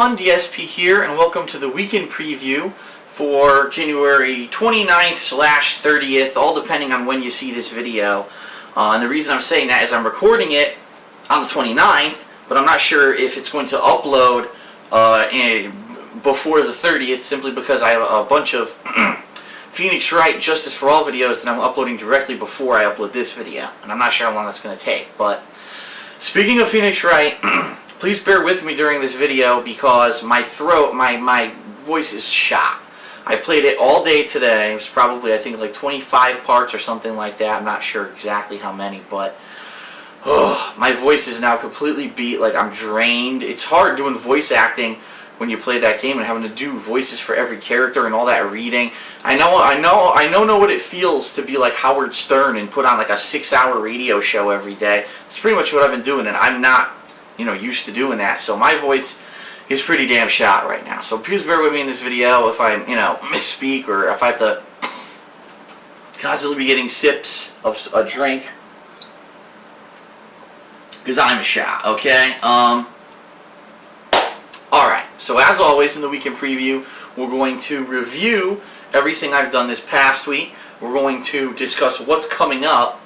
everyone, DSP here, and welcome to the weekend preview for January 29th/30th, all depending on when you see this video. And the reason I'm saying that is I'm recording it on the 29th, but I'm not sure if it's going to upload before the 30th, simply because I have a bunch of Phoenix Wright Justice for All videos that I'm uploading directly before I upload this video, and I'm not sure how long that's going to take. But speaking of Phoenix Wright, please bear with me during this video because my throat, my voice is shot. I played it all day today. It was probably, I think, like 25 parts or something like that. I'm not sure exactly how many, but my voice is now completely beat. Like, I'm drained. It's hard doing voice acting when you play that game and having to do voices for every character and all that reading. I know what it feels to be like Howard Stern and put on like a 6-hour radio show every day. It's pretty much what I've been doing, and I'm not, used to doing that. So my voice is pretty damn shot right now. So please bear with me in this video if I, misspeak, or if I have to constantly be getting sips of a drink, because I'm shot, okay? Alright, so as always in the weekend preview, we're going to review everything I've done this past week. We're going to discuss what's coming up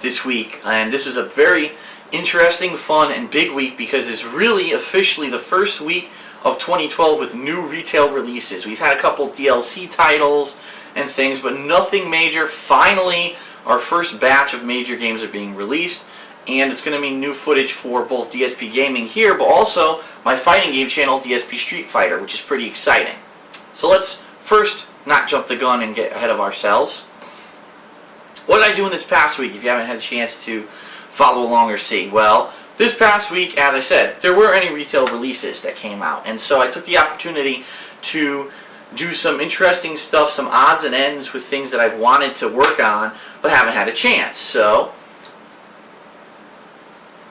this week, and this is a very interesting, fun, and big week because it's really officially the first week of 2012 with new retail releases. We've had a couple DLC titles and things, but nothing major. Finally, our first batch of major games are being released, and it's going to mean new footage for both DSPGaming here, but also my fighting game channel, DSP Street Fighter, which is pretty exciting. So let's first not jump the gun and get ahead of ourselves. What did I do in this past week, if you haven't had a chance to follow along or see? Well, this past week, as I said, there weren't any retail releases that came out, and so I took the opportunity to do some interesting stuff, some odds and ends with things that I've wanted to work on but haven't had a chance. So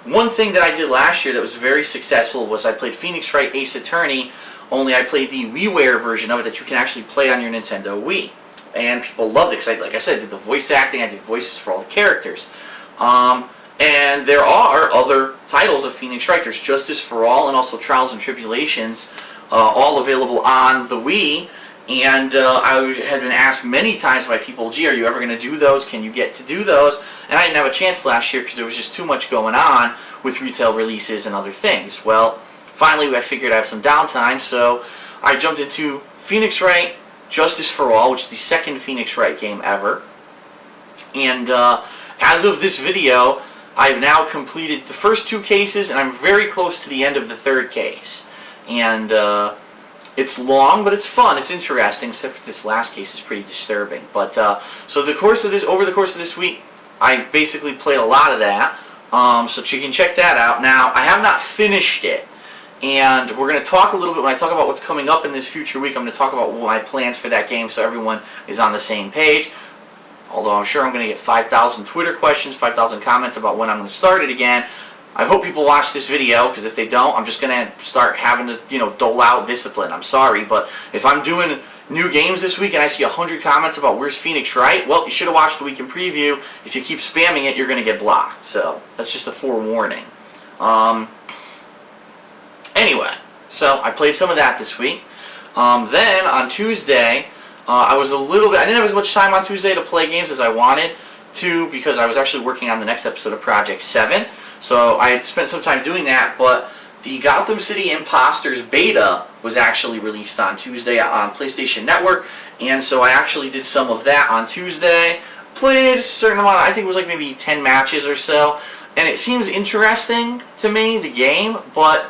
one thing that I did last year that was very successful was I played Phoenix Wright Ace Attorney, only I played the WiiWare version of it that you can actually play on your Nintendo Wii. And people loved it because, like I said, I did the voice acting, I did voices for all the characters. And there are other titles of Phoenix Wright. There's Justice for All and also Trials and Tribulations, all available on the Wii. And I had been asked many times by people, gee, are you ever going to do those? Can you get to do those? And I didn't have a chance last year because there was just too much going on with retail releases and other things. Well, finally I figured I have some downtime, so I jumped into Phoenix Wright Justice for All, which is the second Phoenix Wright game ever. And as of this video, I've now completed the first 2 cases, and I'm very close to the end of the 3rd case. And it's long, but it's fun. It's interesting, except for this last case is pretty disturbing. But so over the course of this week, I basically played a lot of that. So you can check that out. Now, I have not finished it, and we're going to talk a little bit, when I talk about what's coming up in this future week, I'm going to talk about my plans for that game so everyone is on the same page. Although I'm sure I'm going to get 5,000 Twitter questions, 5,000 comments about when I'm going to start it again. I hope people watch this video, because if they don't, I'm just going to start having to, dole out discipline. I'm sorry, but if I'm doing new games this week and I see 100 comments about where's Phoenix Wright, well, you should have watched the weekend preview. If you keep spamming it, you're going to get blocked. So that's just a forewarning. Anyway, so I played some of that this week. Then on Tuesday, I didn't have as much time on Tuesday to play games as I wanted to, because I was actually working on the next episode of Project 7. So I had spent some time doing that, but the Gotham City Impostors beta was actually released on Tuesday on PlayStation Network, and so I actually did some of that on Tuesday. Played a certain amount, I think it was like maybe 10 matches or so, and it seems interesting to me, the game, but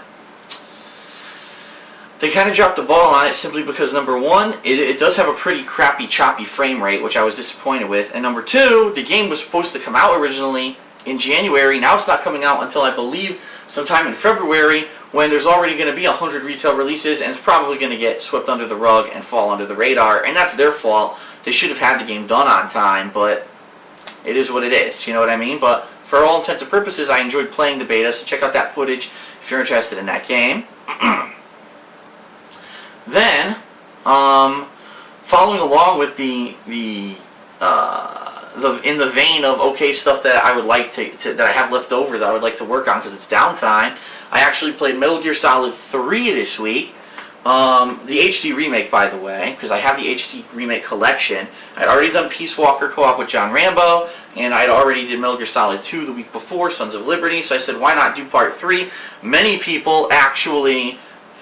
they kind of dropped the ball on it simply because, number one, it does have a pretty crappy, choppy frame rate, which I was disappointed with. And number two, the game was supposed to come out originally in January. Now it's not coming out until, I believe, sometime in February, when there's already going to be 100 retail releases, and it's probably going to get swept under the rug and fall under the radar. And that's their fault. They should have had the game done on time, but it is what it is. You know what I mean? But for all intents and purposes, I enjoyed playing the beta, so check out that footage if you're interested in that game. Then, following along with the in the vein of okay stuff that I would like to that I have left over that I would like to work on because it's downtime, I actually played Metal Gear Solid 3 this week. The HD remake, by the way, because I have the HD remake collection. I'd already done Peace Walker co-op with John Rambo, and I'd already did Metal Gear Solid 2 the week before, Sons of Liberty, so I said, why not do Part 3? Many people actually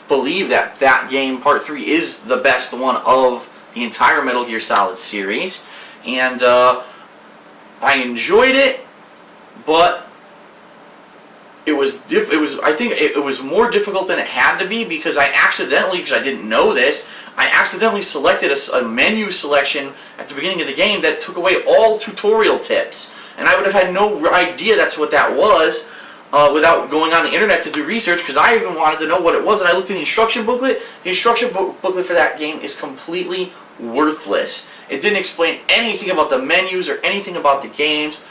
believe that that game, Part 3, is the best one of the entire Metal Gear Solid series, and I enjoyed it, but I think it was more difficult than it had to be because I accidentally, because I didn't know this, I accidentally selected a menu selection at the beginning of the game that took away all tutorial tips. And I would have had no idea that's what that was without going on the internet to do research, because I even wanted to know what it was, and I looked in the instruction booklet. The instruction booklet for that game is completely worthless. It didn't explain anything about the menus or anything about the games.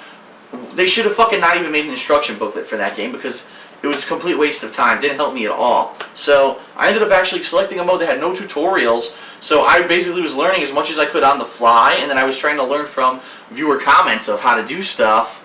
They should have fucking not even made an instruction booklet for that game because it was a complete waste of time. Didn't help me at all. So I ended up actually selecting a mode that had no tutorials. So I basically was learning as much as I could on the fly, and then I was trying to learn from viewer comments of how to do stuff.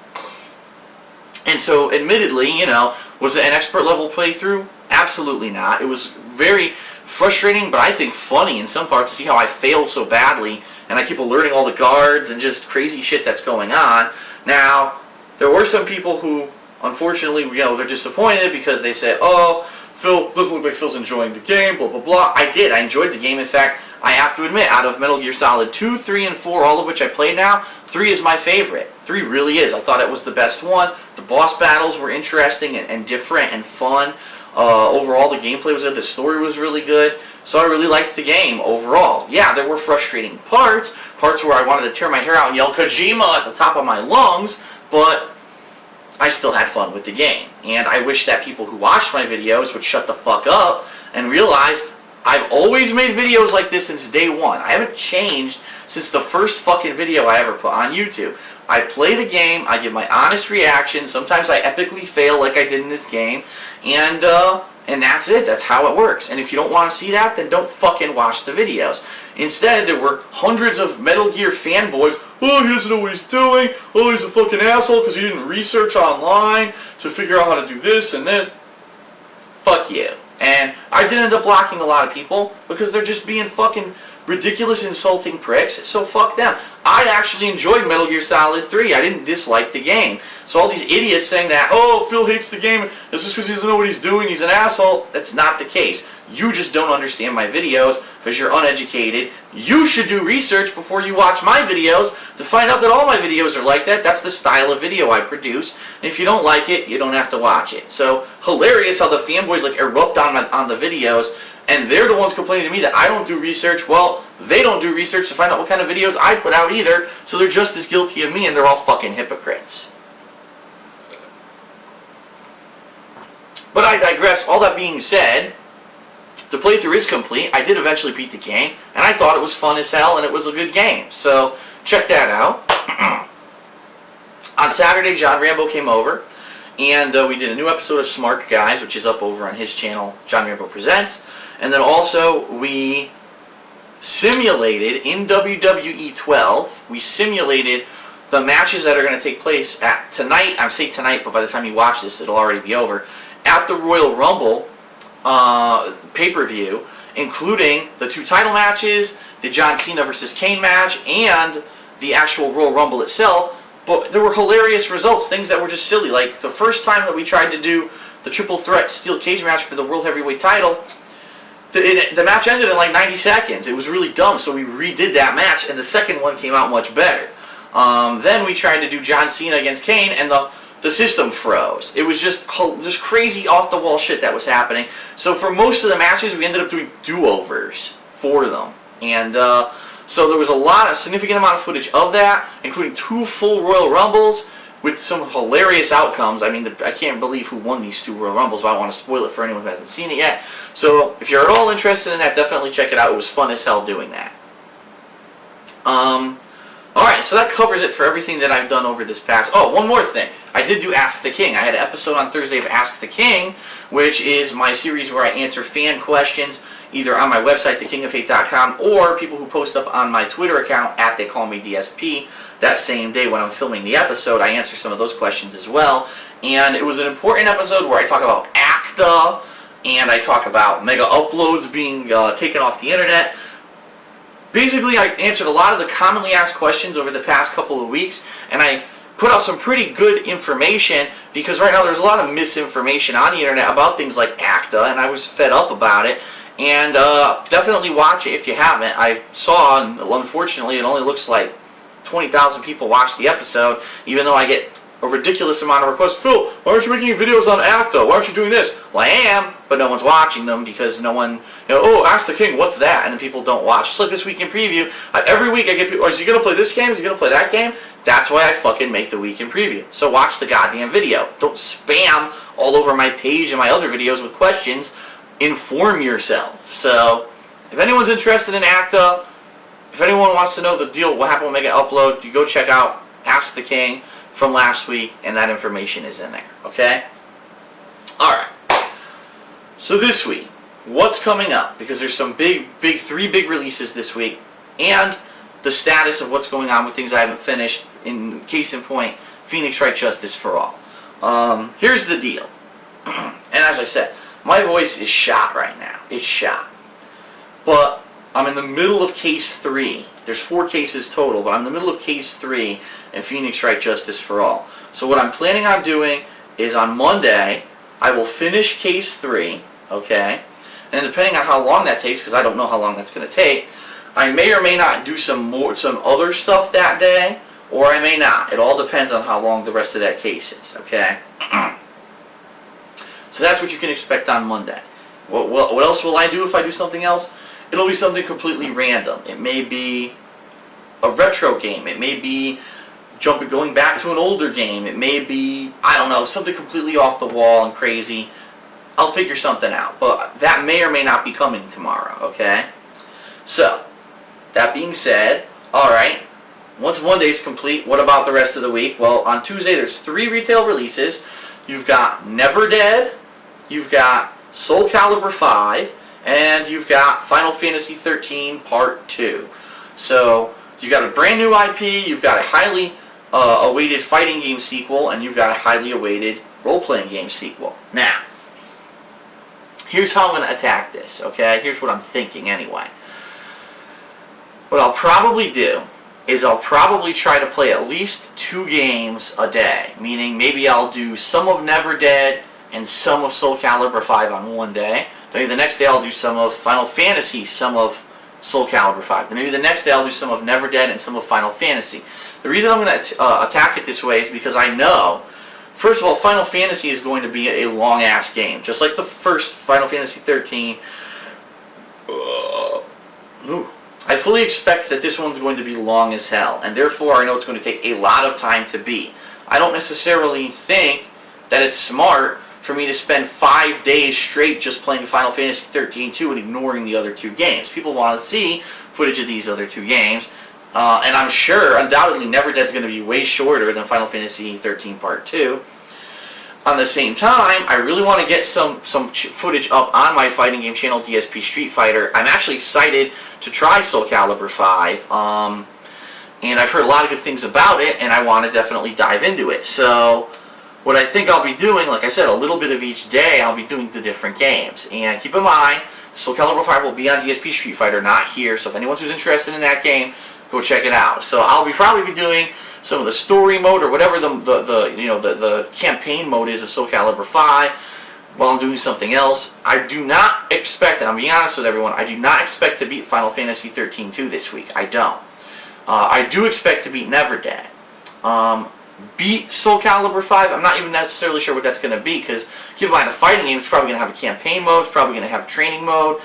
And so, admittedly, you know, was it an expert level playthrough? Absolutely not. It was very frustrating, but I think funny in some parts to see how I fail so badly, and I keep alerting all the guards and just crazy shit that's going on. Now, there were some people who, unfortunately, you know, they're disappointed because they said, oh, Phil, doesn't look like Phil's enjoying the game, blah, blah, blah. I did. I enjoyed the game. In fact, I have to admit, out of Metal Gear Solid 2, 3, and 4, all of which I played now, 3 is my favorite. 3 really is. I thought it was the best one. The boss battles were interesting and different and fun. Overall, the gameplay was good. The story was really good. So I really liked the game overall. Yeah, there were frustrating parts where I wanted to tear my hair out and yell Kojima at the top of my lungs, but I still had fun with the game. And I wish that people who watched my videos would shut the fuck up and realize I've always made videos like this since day one. I haven't changed since the first fucking video I ever put on YouTube. I play the game, I give my honest reaction, sometimes I epically fail like I did in this game, and that's it, that's how it works. And if you don't want to see that, then don't fucking watch the videos. Instead, there were hundreds of Metal Gear fanboys, oh, he doesn't know what he's doing, oh, he's a fucking asshole because he didn't research online to figure out how to do this and this. Fuck you. And I did end up blocking a lot of people because they're just being fucking ridiculous, insulting pricks, so fuck them. I actually enjoyed Metal Gear Solid 3. I didn't dislike the game. So all these idiots saying that, oh, Phil hates the game, it's just because he doesn't know what he's doing, he's an asshole. That's not the case. You just don't understand my videos because you're uneducated. You should do research before you watch my videos to find out that all my videos are like that. That's the style of video I produce. And if you don't like it, you don't have to watch it. So hilarious how the fanboys like erupt on the videos, and they're the ones complaining to me that I don't do research. Well, they don't do research to find out what kind of videos I put out either, so they're just as guilty of me, and they're all fucking hypocrites. But I digress. All that being said, the playthrough is complete. I did eventually beat the game, and I thought it was fun as hell, and it was a good game. So, check that out. On Saturday, John Rambo came over, and we did a new episode of Smart Guys, which is up over on his channel, John Rambo Presents. And then also, we simulated, in WWE 12, we simulated the matches that are going to take place at tonight. I say tonight, but by the time you watch this, it'll already be over. At the Royal Rumble pay-per-view, including the 2 title matches, the John Cena versus Kane match, and the actual Royal Rumble itself. But there were hilarious results, things that were just silly. Like the first time that we tried to do the triple threat steel cage match for the World Heavyweight title, the match ended in like 90 seconds. It was really dumb, so we redid that match, and the second one came out much better. Then we tried to do John Cena against Kane, and the system froze. It was just crazy off-the-wall shit that was happening. So for most of the matches, we ended up doing do-overs for them. And so there was a significant amount of footage of that, including 2 full Royal Rumbles with some hilarious outcomes. I mean, I can't believe who won these 2 Royal Rumbles, but I don't want to spoil it for anyone who hasn't seen it yet. So if you're at all interested in that, definitely check it out. It was fun as hell doing that. Alright, so that covers it for everything that I've done over this past... Oh, one more thing. I did do Ask the King. I had an episode on Thursday of Ask the King, which is my series where I answer fan questions either on my website, thekingofhate.com, or people who post up on my Twitter account, @TheyCallMeDSP. that same day when I'm filming the episode, I answer some of those questions as well. And it was an important episode where I talk about ACTA, and I talk about mega uploads being taken off the internet. Basically, I answered a lot of the commonly asked questions over the past couple of weeks, and I put out some pretty good information, because right now there's a lot of misinformation on the internet about things like ACTA, and I was fed up about it. And definitely watch it if you haven't. I saw, and unfortunately, it only looks like 20,000 people watched the episode, even though I get a ridiculous amount of requests. Phil, why aren't you making videos on ACTA? Why aren't you doing this? Well, I am, but no one's watching them because no one, oh, Ask the King, what's that? And then people don't watch. Just like this week in preview, every week I get people, is he going to play this game? Is he going to play that game? That's why I fucking make the week in preview. So watch the goddamn video. Don't spam all over my page and my other videos with questions. Inform yourself. So, if anyone's interested in ACTA, if anyone wants to know the deal, what happened with Mega Upload, you go check out Ask the King from last week, and that information is in there, okay? Alright. So this week, what's coming up? Because there's some three big releases this week, and the status of what's going on with things I haven't finished, in case in point, Phoenix Wright Justice for All. Here's the deal. And as I said, my voice is shot right now. It's shot. But I'm in the middle of Case 3. There's 4 cases total, but I'm in the middle of Case 3 in Phoenix Wright Justice for All. So what I'm planning on doing is on Monday, I will finish Case 3, okay? And depending on how long that takes, because I don't know how long that's going to take, I may or may not do some other stuff that day, or I may not. It all depends on how long the rest of that case is, okay? So that's what you can expect on Monday. What else will I do if I do something else? It'll be something completely random. It may be a retro game. It may be going back to an older game. It may be, I don't know, something completely off the wall and crazy. I'll figure something out. But that may or may not be coming tomorrow, okay? So, that being said, alright, once Monday's complete, what about the rest of the week? Well, on Tuesday there's 3 retail releases. You've got NeverDead, you've got Soul Calibur 5, and you've got Final Fantasy XIII Part 2. So, you've got a brand new IP, you've got a highly awaited fighting game sequel, and you've got a highly awaited role-playing game sequel. Now, here's how I'm going to attack this, okay? Here's what I'm thinking anyway. What I'll probably do is I'll probably try to play at least 2 games a day. Meaning maybe I'll do some of NeverDead and some of Soul Calibur 5 on one day. Then maybe the next day I'll do some of Final Fantasy, some of Soul Calibur 5. Then maybe the next day I'll do some of NeverDead and some of Final Fantasy. The reason I'm going to attack it this way is because I know, first of all, Final Fantasy is going to be a long-ass game. Just like the first Final Fantasy XIII. I fully expect that this one's going to be long as hell, and therefore I know it's going to take a lot of time to beat. I don't necessarily think that it's smart for me to spend 5 days straight just playing Final Fantasy XIII-2 and ignoring the other 2 games. People want to see footage of these other 2 games, and I'm sure, undoubtedly, NeverDead's going to be way shorter than Final Fantasy XIII Part 2. On the same time, I really want to get some footage up on my fighting game channel, DSP Street Fighter. I'm actually excited to try Soul Calibur 5, and I've heard a lot of good things about it, and I want to definitely dive into it. So, what I think I'll be doing, like I said, a little bit of each day, I'll be doing the different games. And keep in mind, Soul Calibur 5 will be on DSP Street Fighter, not here, so if anyone's who's interested in that game, go check it out. So I'll probably be doing some of the story mode or whatever the campaign mode is of Soul Calibur 5 while I'm doing something else. I do not expect, and I'm being honest with everyone, I do not expect to beat Final Fantasy XIII-2 this week. I don't. I do expect to beat NeverDead. Beat Soul Calibur 5, I'm not even necessarily sure what that's going to be, because keep in mind, a fighting game is probably going to have a campaign mode, it's probably going to have training mode,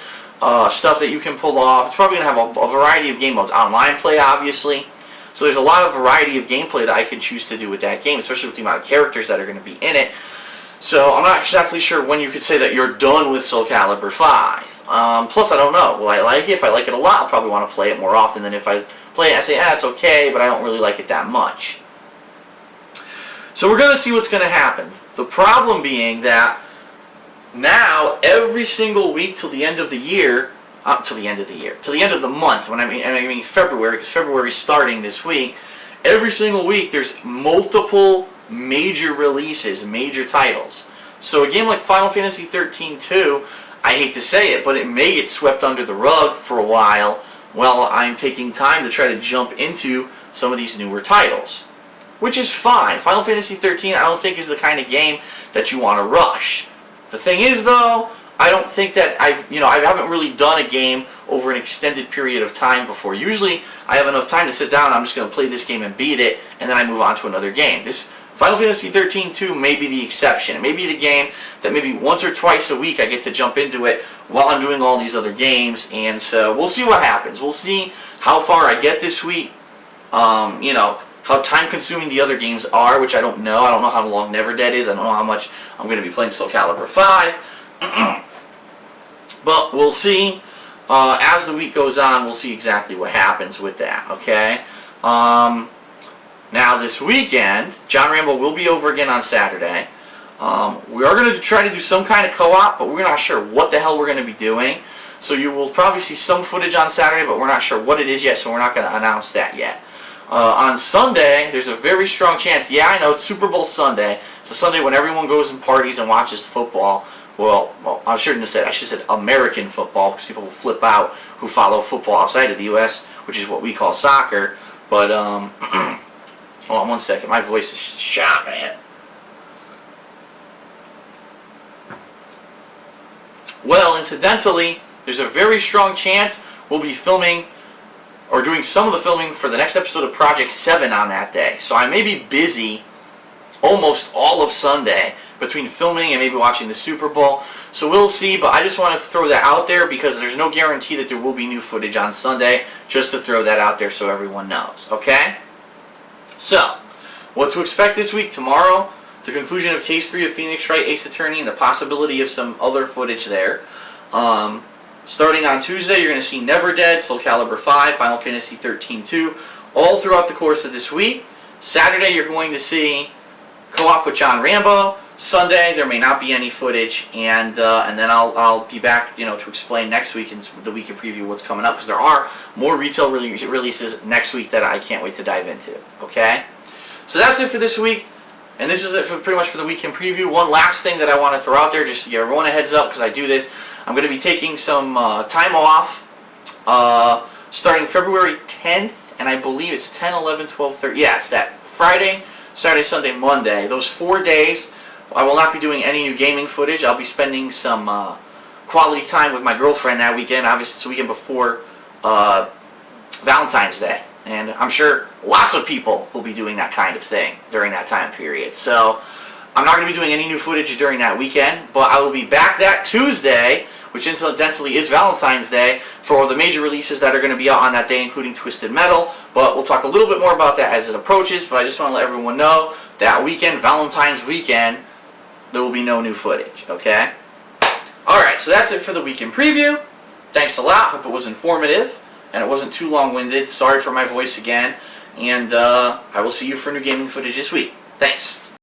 stuff that you can pull off. It's probably going to have a variety of game modes. Online play, obviously. So there's a lot of variety of gameplay that I can choose to do with that game, especially with the amount of characters that are going to be in it. So I'm not exactly sure when you could say that you're done with Soul Calibur 5. Plus, I don't know. Will I like it? If I like it a lot, I'll probably want to play it more often than if I play it. I say, it's okay, but I don't really like it that much. So we're going to see what's going to happen. The problem being that now, every single week till the end of the year, till the end of the month, when I mean February, because February's starting this week, every single week there's multiple major releases, major titles. So a game like Final Fantasy XIII-2, I hate to say it, but it may get swept under the rug for a while I'm taking time to try to jump into some of these newer titles. Which is fine. Final Fantasy XIII I don't think is the kind of game that you want to rush. The thing is though, I don't think that I haven't really done a game over an extended period of time before. Usually I have enough time to sit down and I'm just going to play this game and beat it, and then I move on to another game. This Final Fantasy XIII-2 may be the exception. It may be the game that maybe once or twice a week I get to jump into it while I'm doing all these other games, and so we'll see what happens. We'll see how far I get this week. How time-consuming the other games are, which I don't know. I don't know how long NeverDead is. I don't know how much I'm going to be playing Calibur 5. But we'll see. As the week goes on, we'll see exactly what happens with that, okay? Now, this weekend, John Rambo will be over again on Saturday. We are going to try to do some kind of co-op, but we're not sure what the hell we're going to be doing. So you will probably see some footage on Saturday, but we're not sure what it is yet, so we're not going to announce that yet. On Sunday, there's a very strong chance, yeah, I know, it's Super Bowl Sunday. It's a Sunday when everyone goes and parties and watches football. Well, I shouldn't have said, I should have said American football, because people will flip out who follow football outside of the U.S., which is what we call soccer. But, hold on one second, my voice is shot, man. Well, incidentally, there's a very strong chance we'll be filming or doing some of the filming for the next episode of Project 7 on that day. So I may be busy almost all of Sunday between filming and maybe watching the Super Bowl. So we'll see, but I just want to throw that out there because there's no guarantee that there will be new footage on Sunday, just to throw that out there so everyone knows, okay? So, what to expect this week? Tomorrow, the conclusion of Case 3 of Phoenix Wright Ace Attorney and the possibility of some other footage there. Starting on Tuesday, you're going to see NeverDead, Calibur 5, Final Fantasy XIII-2, all throughout the course of this week. Saturday, you're going to see Co-op with John Rambo. Sunday, there may not be any footage, and then I'll be back, to explain next week in the week in preview what's coming up, because there are more retail releases next week that I can't wait to dive into. Okay, so that's it for this week, and this is it for pretty much for the week in preview. One last thing that I want to throw out there, just to give everyone a heads up, because I do this. I'm going to be taking some time off starting February 10th, and I believe it's 10, 11, 12, 13. Yeah, it's that Friday, Saturday, Sunday, Monday. Those 4 days, I will not be doing any new gaming footage. I'll be spending some quality time with my girlfriend that weekend. Obviously, it's the weekend before Valentine's Day. And I'm sure lots of people will be doing that kind of thing during that time period. So I'm not going to be doing any new footage during that weekend, but I will be back that Tuesday, which incidentally is Valentine's Day, for all the major releases that are going to be out on that day, including Twisted Metal. But we'll talk a little bit more about that as it approaches, but I just want to let everyone know that weekend, Valentine's weekend, there will be no new footage, okay? Alright, so that's it for the week in preview. Thanks a lot. Hope it was informative, and it wasn't too long-winded. Sorry for my voice again, and I will see you for new gaming footage this week. Thanks.